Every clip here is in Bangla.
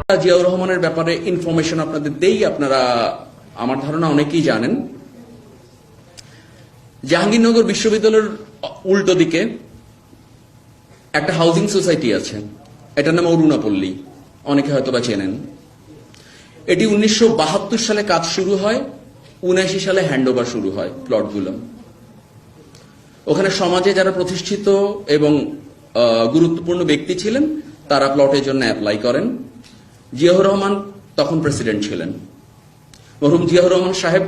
জিয়াউর রহমানের ব্যাপারে ইনফরমেশন আপনাদের দেই, আপনারা আমার ধারণা অনেকেই জানেন। জাহাঙ্গীরনগর বিশ্ববিদ্যালয়ের উল্টো দিকে একটা হাউজিং সোসাইটি আছে, এটার নাম অরুণাপল্লী, অনেকে হয়তোবা চেনেন। এটি 1972 সালে কাজ শুরু হয়, 1979 সালে হ্যান্ডওভার শুরু হয় প্লটগুলো। ওখানে সমাজে যারা প্রতিষ্ঠিত এবং গুরুত্বপূর্ণ ব্যক্তি ছিলেন তারা প্লটের জন্য অ্যাপ্লাই করেন। জিয়াউর রহমান তখন প্রেসিডেন্ট ছিলেন। মরহুম জিয়াউর রহমান সাহেব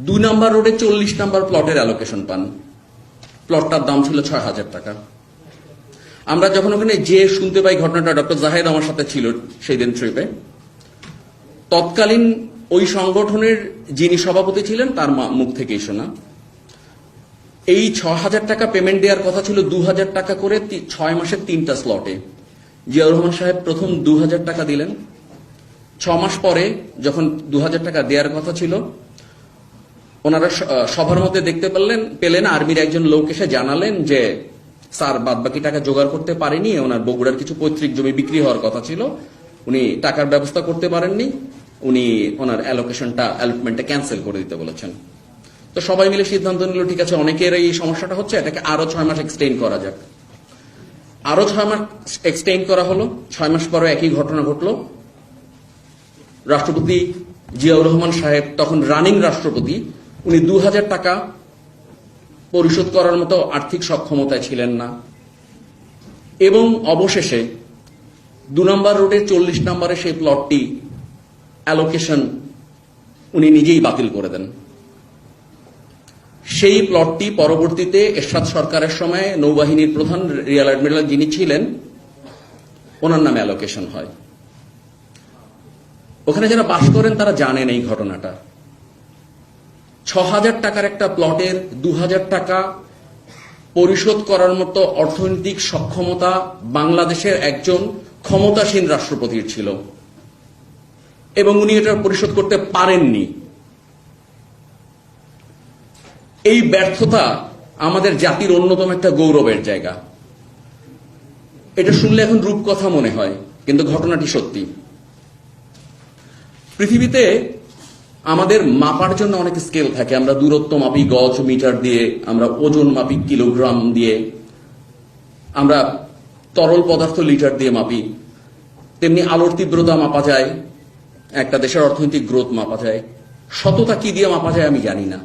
2 নম্বর রোডে 40 নম্বর প্লটের অ্যালোকেশন পান। প্লটটার দাম ছিল 6,000 টাকা। আমরা যখন ওখানে যে শুনতে পাই ঘটনাটা, ডক্টর জাহেদ আমার সাথে ছিল সেই দিন ট্রিপে, তৎকালীন ওই সংগঠনের যিনি সভাপতি ছিলেন তার মুখ থেকেই শোনা। এই 6,000 টাকা পেমেন্ট দেওয়ার কথা ছিল 2,000 টাকা করে 6 মাসের 3টা স্লটে। জিয়াউর রহমান সাহেব প্রথম 2,000 টাকা দিলেন। 6 মাস পরে যখন 2,000 টাকা দেওয়ার কথা ছিল, ওনারা সভার মধ্যে দেখতে পেলেন আর্মির একজন লোক এসে জানালেন যে স্যার বাদবাকি টাকা জোগাড় করতে পারেনি, ওনার বগুড়ার কিছু পৈতৃক জমি বিক্রি হওয়ার কথা ছিল, উনি টাকার ব্যবস্থা করতে পারেননি, উনি ওনার অ্যালটমেন্টটা ক্যান্সেল করে দিতে বলেছেন। তো সবাই মিলে সিদ্ধান্ত নিল, ঠিক আছে, অনেকের এই সমস্যাটা হচ্ছে, এটাকে আরো 6 মাস এক্সটেন্ড করা যাক। আরো 6 মাস এক্সটেন্ড করা হলো। 6 মাস পরে একই ঘটনা ঘটলো। রাষ্ট্রপতি জিয়াউর রহমান সাহেব, তখন রানিং রাষ্ট্রপতি, উনি 2,000 টাকা পরিশোধ করার মতো আর্থিক সক্ষমতায় ছিলেন না এবং অবশেষে 2 নম্বর রোডের 40 নম্বরে সেই প্লটটি অ্যালোকেশন উনি নিজেই বাতিল করে দেন। সেই প্লটটি পরবর্তীতে এরশাদ সরকারের সময় নৌবাহিনীর প্রধান রিয়ার অ্যাডমিরাল যিনি ছিলেন ওনার নামে অ্যালোকেশন হয়। ওখানে যারা বাস করেন তারা জানেন এই ঘটনাটা। 6,000 টাকার একটা প্লটের 2,000 টাকা পরিশোধ করার মতো অর্থনৈতিক সক্ষমতা বাংলাদেশের একজন ক্ষমতাসীন রাষ্ট্রপতির ছিল এবং উনি এটা পরিশোধ করতে পারেননি। এই ব্যর্থতা আমাদের জাতির অন্যতম একটা গৌরবের জায়গা। এটা শুনলে এখন রূপকথা মনে হয়, কিন্তু ঘটনাটি সত্যি। পৃথিবীতে আমাদের মাপার জন্য অনেক স্কেল থাকে। আমরা দূরত্ব মাপি গজ মিটার দিয়ে, আমরা ওজন মাপি কিলোগ্রাম দিয়ে, আমরা তরল পদার্থ লিটার দিয়ে মাপি। তেমনি আলোর তীব্রতা মাপা যায়, একটা দেশের অর্থনৈতিক গ্রোথ মাপা যায়। সততা কি দিয়ে মাপা যায় আমি জানি না।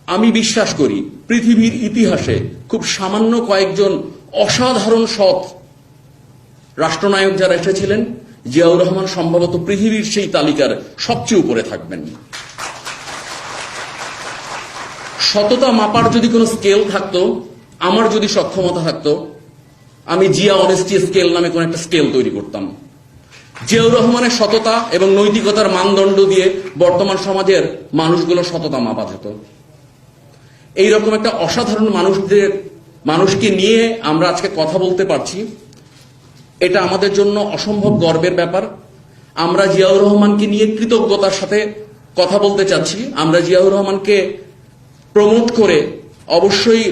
আমি বিশ্বাস করি পৃথিবীর ইতিহাসে খুব সামান্য কয়েকজন অসাধারণ সৎ রাষ্ট্রনায়ক যারা এসেছিলেন, জিয়াউর রহমান সম্ভবত পৃথিবীর সেই তালিকার সবচেয়ে উপরে থাকবেন। সততা মাপার যদি কোনো স্কেল থাকতো, আমার যদি সক্ষমতা থাকতো, আমি জিয়া অনেস্টি স্কেল নামে কোন একটা স্কেল তৈরি করতাম। জিয়াউর রহমানের সততা এবং নৈতিকতার মানদণ্ড দিয়ে বর্তমান সমাজের মানুষগুলো সততা মাপা যেত। এইরকম একটা অসাধারণ মানুষকে নিয়ে আমরা আজকে কথা বলতে পারছি, এটা আমাদের জন্য অসম্ভব গর্বের ব্যাপার। আমরা জিয়াউর রহমানকে নিয়ে কৃতজ্ঞতার সাথে কথা বলতে চাচ্ছি। আমরা জিয়াউর রহমানকে প্রমোট করে অবশ্যই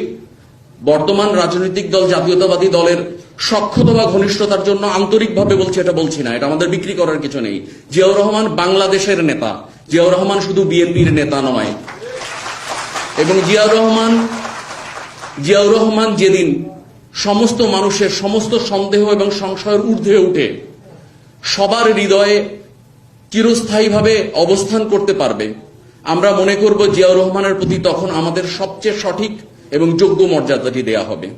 বর্তমান রাজনৈতিক দল জাতীয়তাবাদী দলের সখ্যতা বা ঘনিষ্ঠতার জন্য আন্তরিকভাবে বলছি, এটা বলছি না, এটা আমাদের বিক্রি করার কিছু নেই। জিয়াউর রহমান বাংলাদেশের নেতা, জিয়াউর রহমান শুধু বিএনপির নেতা নয়। এবং জিয়াউর রহমান যেদিন সমস্ত মানুষের সমস্ত সন্দেহ এবং সংশয়ের ঊর্ধ্বে উঠে সবার হৃদয়ে চিরস্থায়ীভাবে অবস্থান করতে পারবে, আমরা মনে করব জিয়াউর রহমানের প্রতি তখন আমাদের সবচেয়ে সঠিক এবং যোগ্য মর্যাদাটি দেয়া হবে।